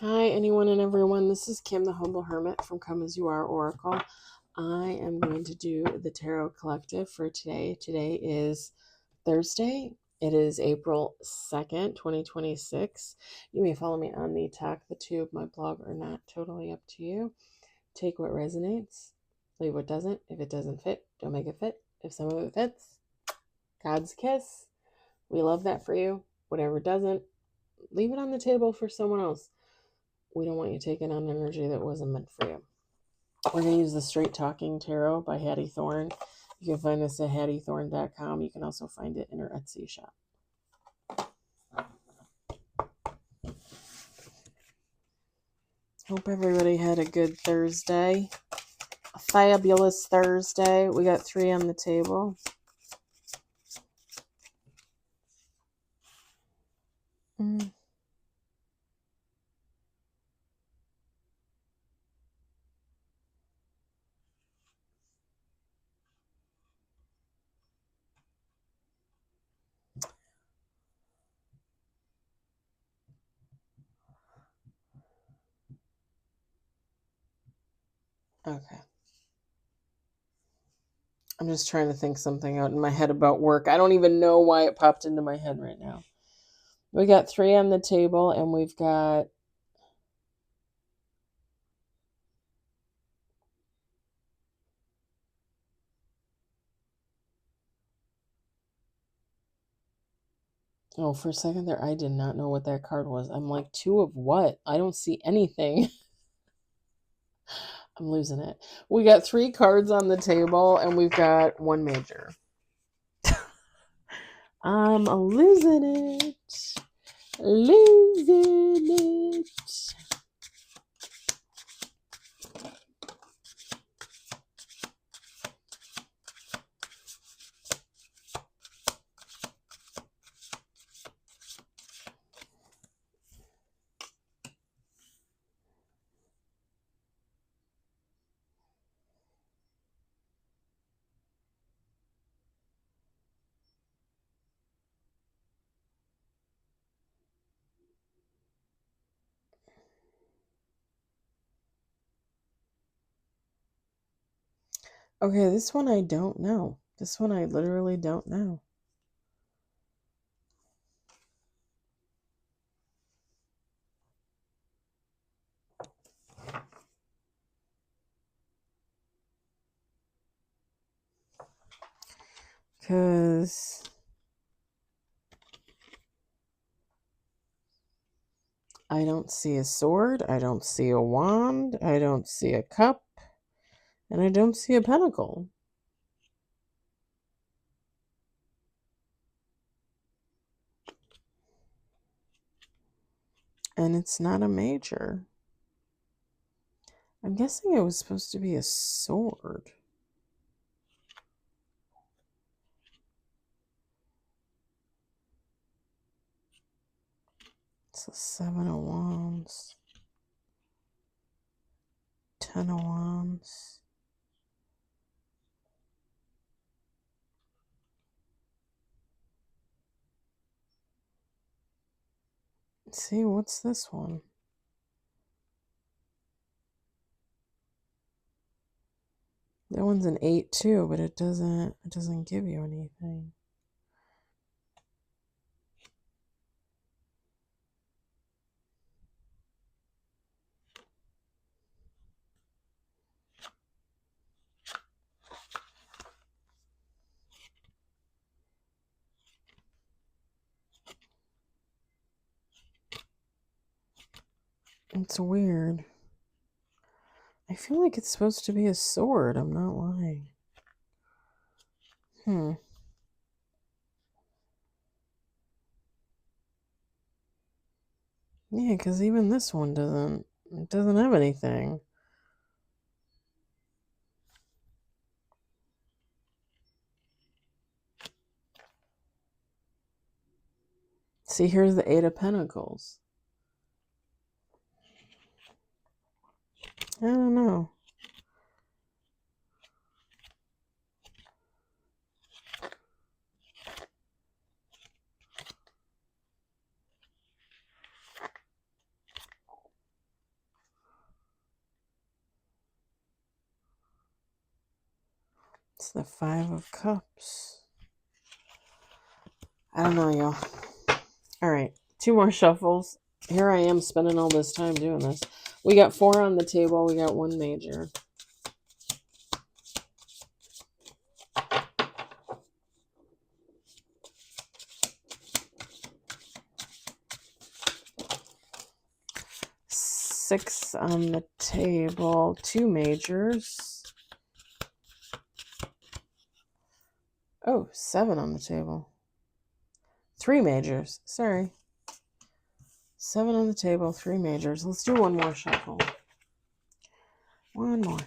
Hi, anyone and everyone. This is Kim, the Humble Hermit from Come As You Are Oracle. I am going to do the Tarot Collective for today. Today is Thursday. It is April 2nd, 2026. You may follow me on the Talk the Tube, my blog, or not. Totally up to you. Take what resonates, leave what doesn't. If it doesn't fit, don't make it fit. If some of it fits, God's kiss. We love that for you. Whatever doesn't, leave it on the table for someone else. We don't want you taking on energy that wasn't meant for you. We're going to use the Straight Talking Tarot by Hattie Thorne. You can find this at hattiethorne.com. You can also find it in her Etsy shop. Hope everybody had a good Thursday. A fabulous Thursday. We got 3 on the table. Okay. I'm just trying to think something out in my head about work. I don't even know why it popped into my head right now. We got 3 on the table, and we've got oh, for a second there, I did not know what that card was. I'm like, 2 of what? I don't see anything. I'm losing it. We got 3 cards on the table, and we've got 1 major. I'm losing it. Losing it. Okay, this one I don't know. This one I literally don't know. Because I don't see a sword, I don't see a wand, I don't see a cup, and I don't see a pentacle. And it's not a major. I'm guessing it was supposed to be a sword. It's a 7 of wands. 10 of wands. Let's see, what's this one? That one's an 8 too, but it doesn't give you anything. It's weird. I feel like it's supposed to be a sword. I'm not lying. Yeah, because even this one doesn't have anything. See, here's the 8 of Pentacles. I don't know. It's the Five of Cups. I don't know, y'all. All right, 2 more shuffles. Here I am spending all this time doing this. We got 4 on the table. We got 1 major. Six on the table, 2 majors. Oh, 7 on the table. 3 majors. Sorry. 7 on the table, 3 majors. Let's do 1 more shuffle. 1 more.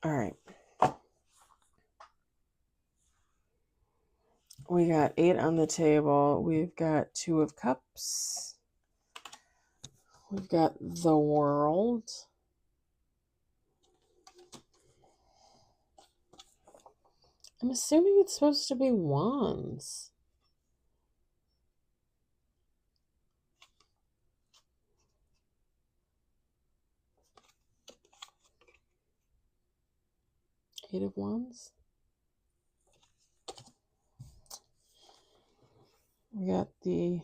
All right. We got 8 on the table. We've got 2 of Cups. We've got the World. I'm assuming it's supposed to be Wands. Eight of Wands. We got the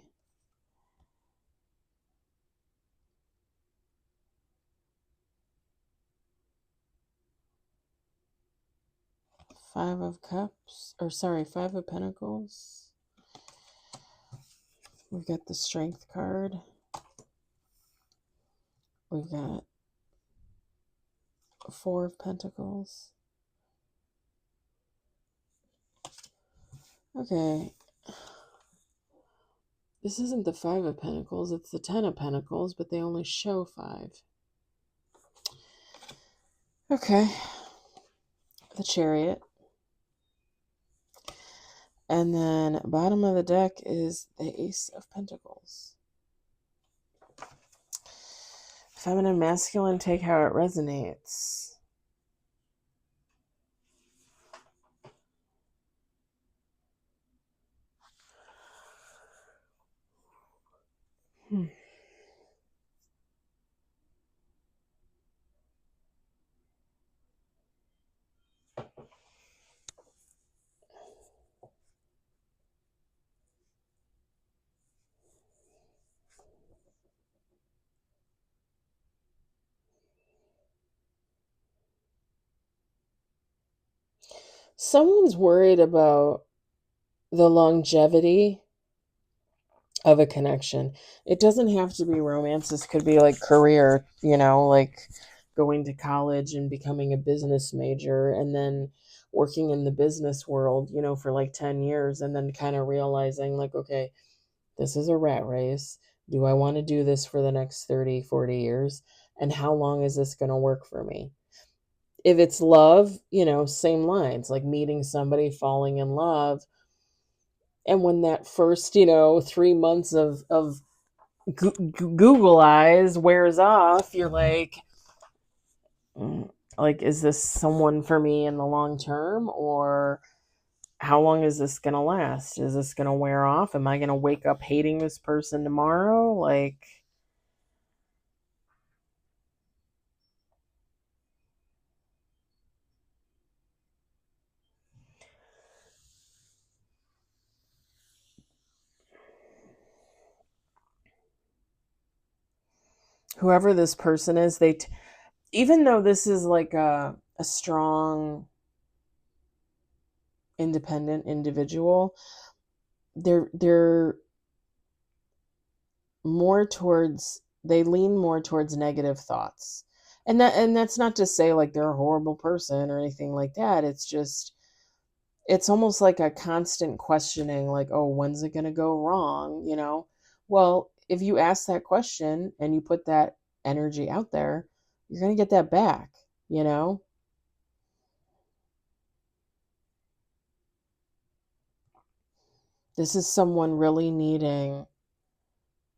Five of Cups, or sorry, 5 of Pentacles. We've got the Strength card. We've got 4 of Pentacles. Okay. This isn't the 5 of Pentacles, it's the 10 of Pentacles, but they only show 5. Okay. The Chariot. And then bottom of the deck is the Ace of Pentacles. Feminine, masculine, take how it resonates. Someone's worried about the longevity of a connection. It doesn't have to be romance. This could be like career, like going to college and becoming a business major and then working in the business world, for like 10 years and then kind of realizing like, okay, this is a rat race. Do I want to do this for the next 30, 40 years? And how long is this going to work for me? If it's love, same lines, like meeting somebody, falling in love. And when that first, 3 months of Google eyes wears off, you're like, is this someone for me in the long term? Or how long is this going to last? Is this going to wear off? Am I going to wake up hating this person tomorrow? Like, whoever this person is, even though this is like a strong, independent individual, they're more towards, they lean more towards negative thoughts. And that's not to say like they're a horrible person or anything like that. It's just, it's almost like a constant questioning, like, oh, when's it going to go wrong? Well, if you ask that question and you put that energy out there, you're going to get that back, This is someone really needing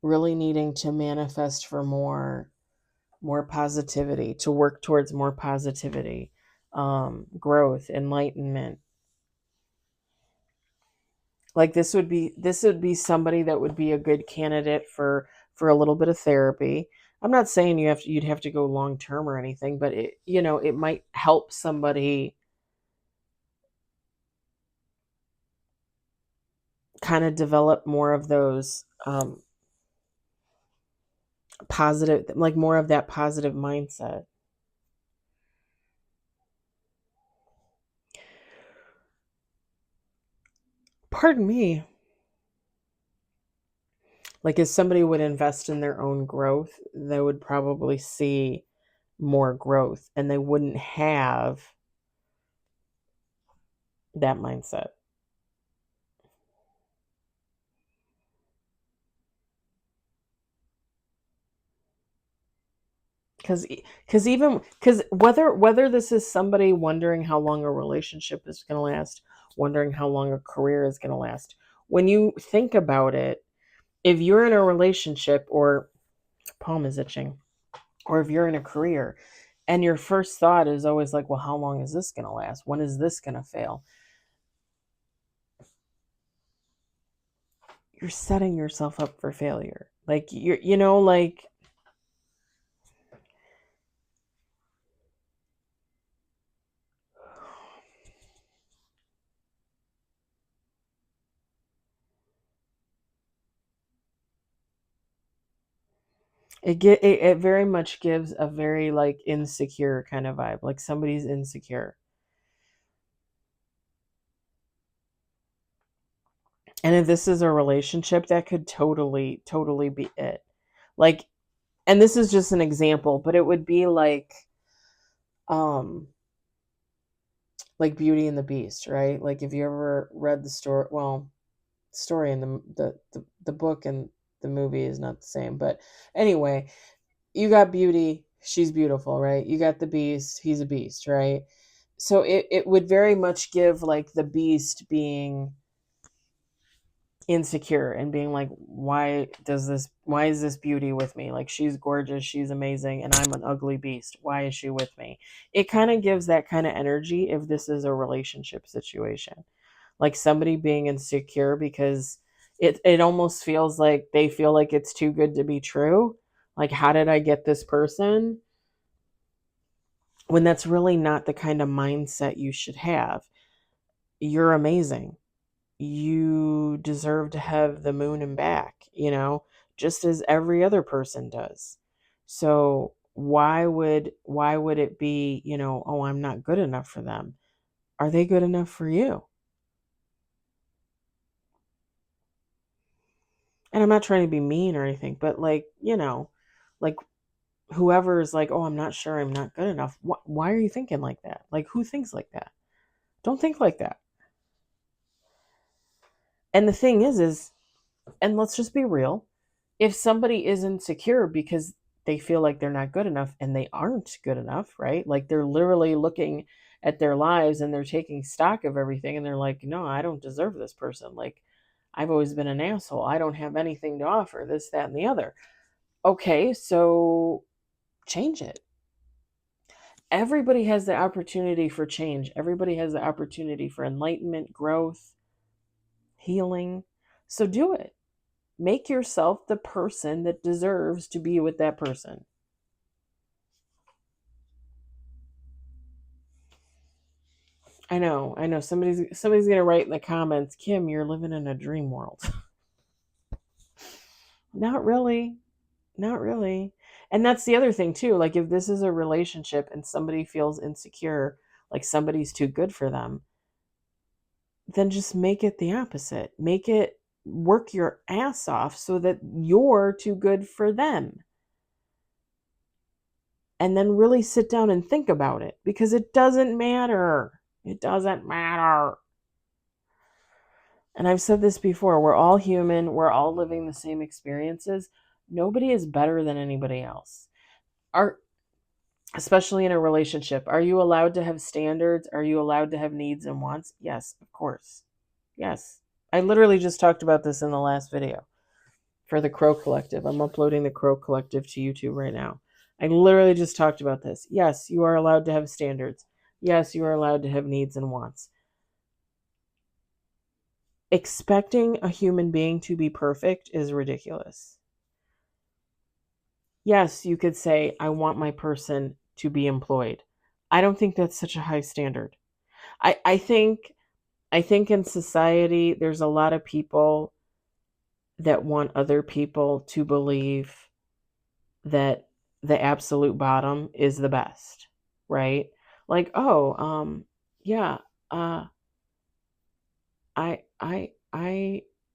to manifest for more positivity, to work towards more positivity, growth, enlightenment. Like this would be somebody that would be a good candidate for a little bit of therapy. I'm not saying you'd have to go long term or anything, but it might help somebody kind of develop more of those positive, like more of that positive mindset. Pardon me. Like if somebody would invest in their own growth, they would probably see more growth and they wouldn't have that mindset. Because whether this is somebody wondering how long a relationship is going to last, wondering how long a career is going to last, when you think about it, if you're in a relationship, or palm is itching, or if you're in a career and your first thought is always like, well, how long is this going to last? When is this going to fail? You're setting yourself up for failure. Like like it very much gives a very like insecure kind of vibe, like somebody's insecure. And if this is a relationship, that could totally be it. Like, and this is just an example, but it would be um like Beauty and the Beast, right? Like if you ever read the story, well, story in the book and the movie is not the same, but anyway, you got Beauty, she's beautiful, right? You got the Beast, he's a beast, right? So it would very much give like the Beast being insecure and being like, why is this Beauty with me? Like, she's gorgeous, she's amazing, and I'm an ugly beast. Why is she with me? It kind of gives that kind of energy if this is a relationship situation, like somebody being insecure because it almost feels like they feel like it's too good to be true. Like, how did I get this person? When that's really not the kind of mindset you should have. You're amazing, you deserve to have the moon and back, just as every other person does. So why would it be, oh, I'm not good enough for them? Are they good enough for you? And I'm not trying to be mean or anything, but like, like whoever is like, oh, I'm not sure, I'm not good enough. Why are you thinking like that? Like, who thinks like that? Don't think like that. And the thing is, and let's just be real, if somebody is insecure because they feel like they're not good enough and they aren't good enough, right? Like they're literally looking at their lives and they're taking stock of everything and they're like, no, I don't deserve this person. Like, I've always been an asshole. I don't have anything to offer, this, that, and the other. Okay, so change it. Everybody has the opportunity for change. Everybody has the opportunity for enlightenment, growth, healing. So do it. Make yourself the person that deserves to be with that person. I know. Somebody's gonna write in the comments, Kim, you're living in a dream world. Not really. Not really. And that's the other thing too. Like if this is a relationship and somebody feels insecure, like somebody's too good for them, then just make it the opposite. Make it work your ass off so that you're too good for them. And then really sit down and think about it, because it doesn't matter. It doesn't matter. And I've said this before, we're all human, we're all living the same experiences. Nobody is better than anybody else. Are Especially in a relationship. Are you allowed to have standards? Are you allowed to have needs and wants? Yes, of course. Yes. I literally just talked about this in the last video for the Crow Collective. I'm uploading the Crow Collective to YouTube right now. I literally just talked about this. Yes, you are allowed to have standards. Yes, you are allowed to have needs and wants. expecting a human being to be perfect is ridiculous. Yes, you could say, I want my person to be employed. I don't think that's such a high standard. I think in society there's a lot of people that want other people to believe that the absolute bottom is the best, right? Like, oh, yeah, uh, I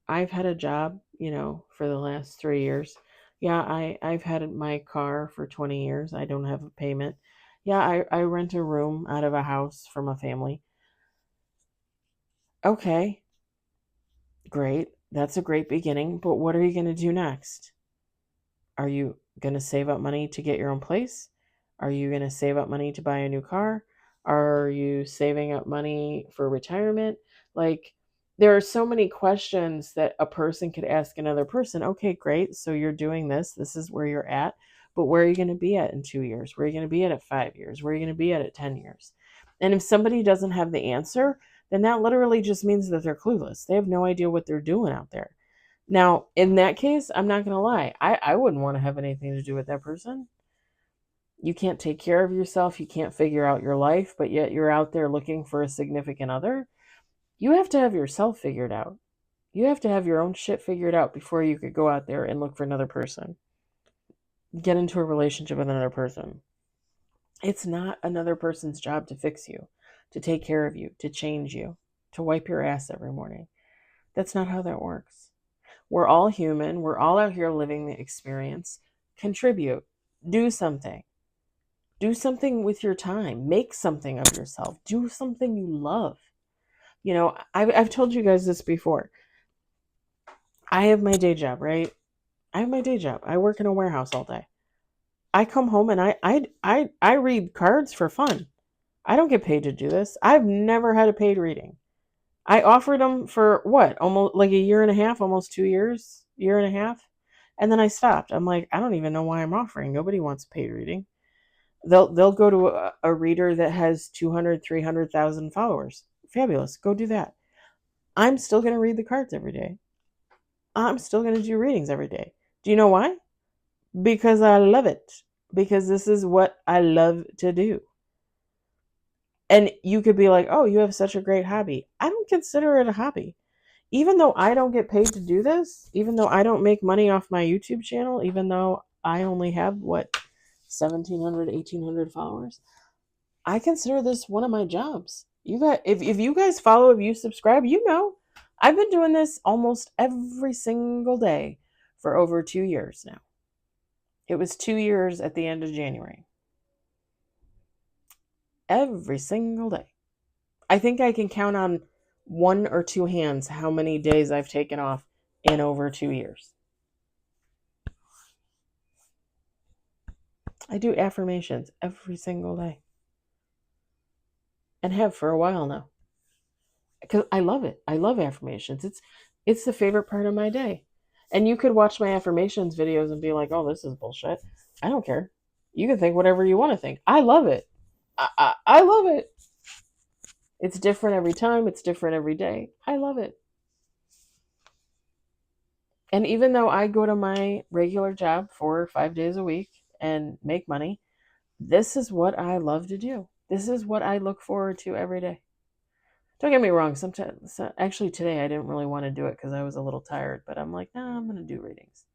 I've had a job, for the last 3 years. Yeah, I've had my car for 20 years. I don't have a payment. Yeah, I rent a room out of a house from a family. Okay, great. That's a great beginning, but what are you going to do next? Are you going to save up money to get your own place? Are you going to save up money to buy a new car? Are you saving up money for retirement? Like, there are so many questions that a person could ask another person. Okay, great. So you're doing this. This is where you're at. But where are you going to be at in 2 years? Where are you going to be at 5 years? Where are you going to be at 10 years? And if somebody doesn't have the answer, then that literally just means that they're clueless. They have no idea what they're doing out there. Now, in that case, I'm not going to lie. I wouldn't want to have anything to do with that person. You can't take care of yourself. You can't figure out your life, but yet you're out there looking for a significant other. You have to have yourself figured out. You have to have your own shit figured out before you could go out there and look for another person. Get into a relationship with another person. It's not another person's job to fix you, to take care of you, to change you, to wipe your ass every morning. That's not how that works. We're all human. We're all out here living the experience. Contribute. Do something. Do something with your time. Make something of yourself. Do something you love. I've told you guys this before. I have my day job, right? I have my day job. I work in a warehouse all day. I come home and I read cards for fun. I don't get paid to do this. I've never had a paid reading. I offered them for what? Almost like a year and a half, almost 2 years, year and a half. And then I stopped. I'm like, I don't even know why I'm offering. Nobody wants paid reading. They'll go to a reader that has 200, 300,000 followers. Fabulous. Go do that. I'm still going to read the cards every day. I'm still going to do readings every day. Do you know why? Because I love it. Because this is what I love to do. And you could be like, oh, you have such a great hobby. I don't consider it a hobby. Even though I don't get paid to do this, even though I don't make money off my YouTube channel, even though I only have, 1,700, 1,800 followers, I consider this one of my jobs. You guys, if you guys follow, if you subscribe, I've been doing this almost every single day for over 2 years now. It was 2 years at the end of January. Every single day. I think I can count on one or two hands how many days I've taken off in over 2 years. I do affirmations every single day. And have for a while now. Because I love it. I love affirmations. It's the favorite part of my day. And you could watch my affirmations videos and be like, oh, this is bullshit. I don't care. You can think whatever you want to think. I love it. I love it. It's different every time. It's different every day. I love it. And even though I go to my regular job 4 or 5 days a week and make money, this is what I love to do. This is what I look forward to every day. Don't get me wrong. Sometimes, actually, today I didn't really want to do it because I was a little tired. But I'm like, nah, I'm going to do readings.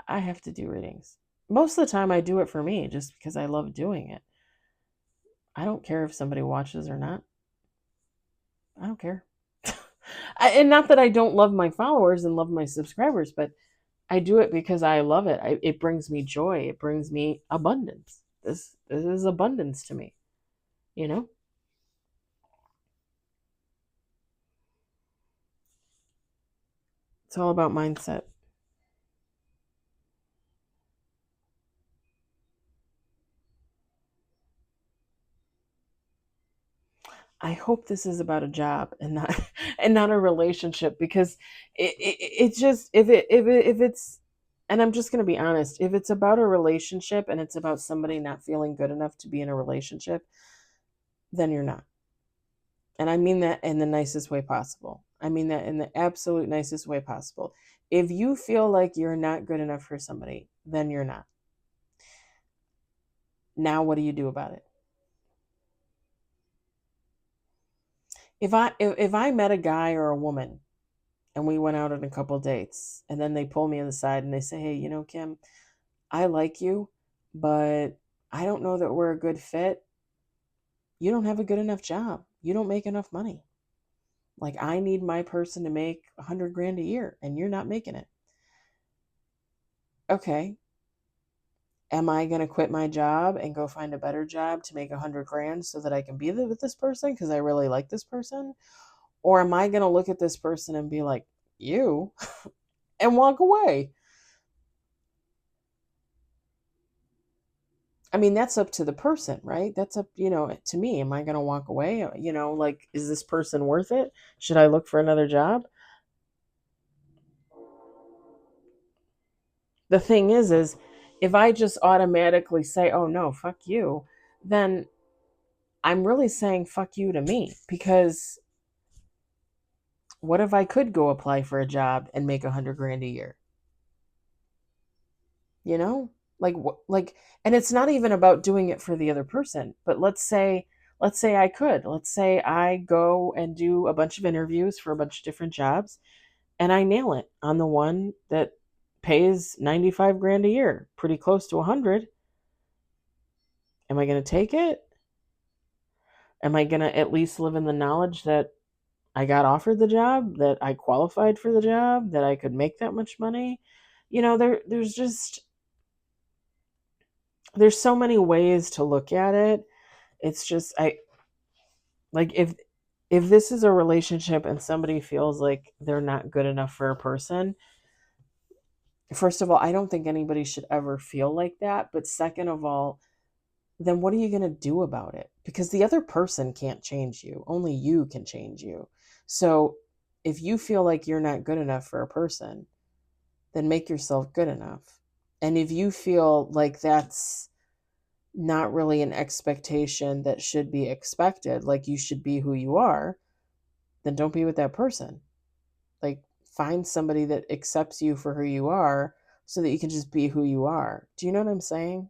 I have to do readings. Most of the time, I do it for me just because I love doing it. I don't care if somebody watches or not. I don't care. And not that I don't love my followers and love my subscribers, but I do it because I love it. It brings me joy. It brings me abundance. This is abundance to me, you know? It's all about mindset. I hope this is about a job and not and not a relationship, because it's just if it's, and I'm just going to be honest, if it's about a relationship and it's about somebody not feeling good enough to be in a relationship, then you're not. And I mean that in the nicest way possible. I mean that in the absolute nicest way possible. If you feel like you're not good enough for somebody, then you're not. Now what do you do about it? If I met a guy or a woman and we went out on a couple dates and then they pull me on the side and they say, "Hey, Kim, I like you, but I don't know that we're a good fit. You don't have a good enough job. You don't make enough money. Like, I need my person to make 100 grand a year and you're not making it." Okay. Am I going to quit my job and go find a better job to make 100 grand so that I can be with this person because I really like this person? Or am I going to look at this person and be like, "You," and walk away? I mean, that's up to the person, right? That's up, to me. Am I going to walk away? Like, is this person worth it? Should I look for another job? The thing is if I just automatically say, "Oh no, fuck you," then I'm really saying fuck you to me, because what if I could go apply for a job and make 100 grand a year? You know, like, and it's not even about doing it for the other person, but let's say I could. Let's say I go and do a bunch of interviews for a bunch of different jobs and I nail it on the one that pays 95 grand a year, pretty close to 100. Am I going to take it? Am I going to at least live in the knowledge that I got offered the job, that I qualified for the job, that I could make that much money? There's so many ways to look at it. It's just, I like, if this is a relationship and somebody feels like they're not good enough for a person, first of all, I don't think anybody should ever feel like that. But second of all, then what are you going to do about it? Because the other person can't change you. Only you can change you. So if you feel like you're not good enough for a person, then make yourself good enough. And if you feel like that's not really an expectation that should be expected, like you should be who you are, then don't be with that person. Like, find somebody that accepts you for who you are so that you can just be who you are. Do you know what I'm saying?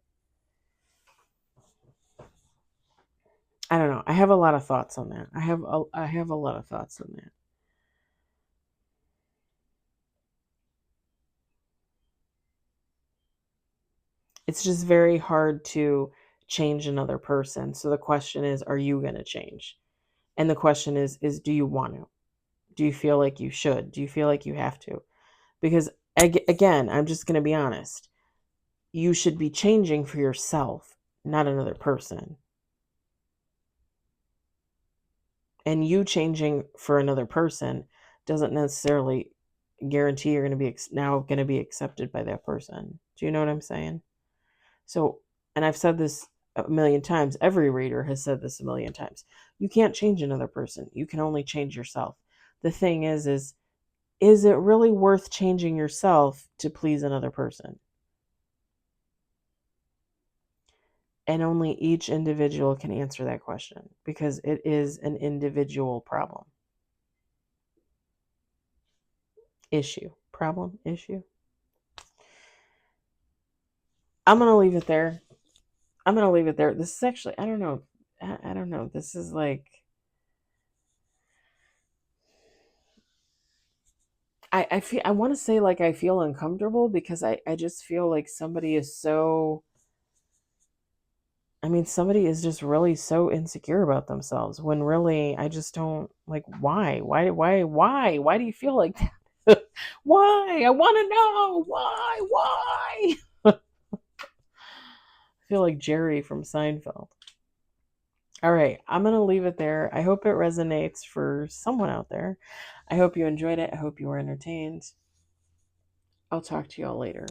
I don't know. I have a lot of thoughts on that. I have a lot of thoughts on that. It's just very hard to change another person. So the question is, are you going to change? And the question is do you want to? Do you feel like you should? Do you feel like you have to? Because again, I'm just going to be honest. You should be changing for yourself, not another person. And you changing for another person doesn't necessarily guarantee you're going to be now going to be accepted by that person. Do you know what I'm saying? So, and I've said this a million times. Every reader has said this a million times. You can't change another person. You can only change yourself. The thing is it really worth changing yourself to please another person? And only each individual can answer that question, because it is an individual problem. Issue. Problem. Issue. I'm going to leave it there. This is actually, I don't know. I don't know. This is like, I feel, I want to say like I feel uncomfortable because I just feel like somebody is so, I mean, somebody is just really so insecure about themselves when really I just don't like, why do you feel like that? Why? I want to know why? I feel like Jerry from Seinfeld. All right, I'm going to leave it there. I hope it resonates for someone out there. I hope you enjoyed it. I hope you were entertained. I'll talk to you all later.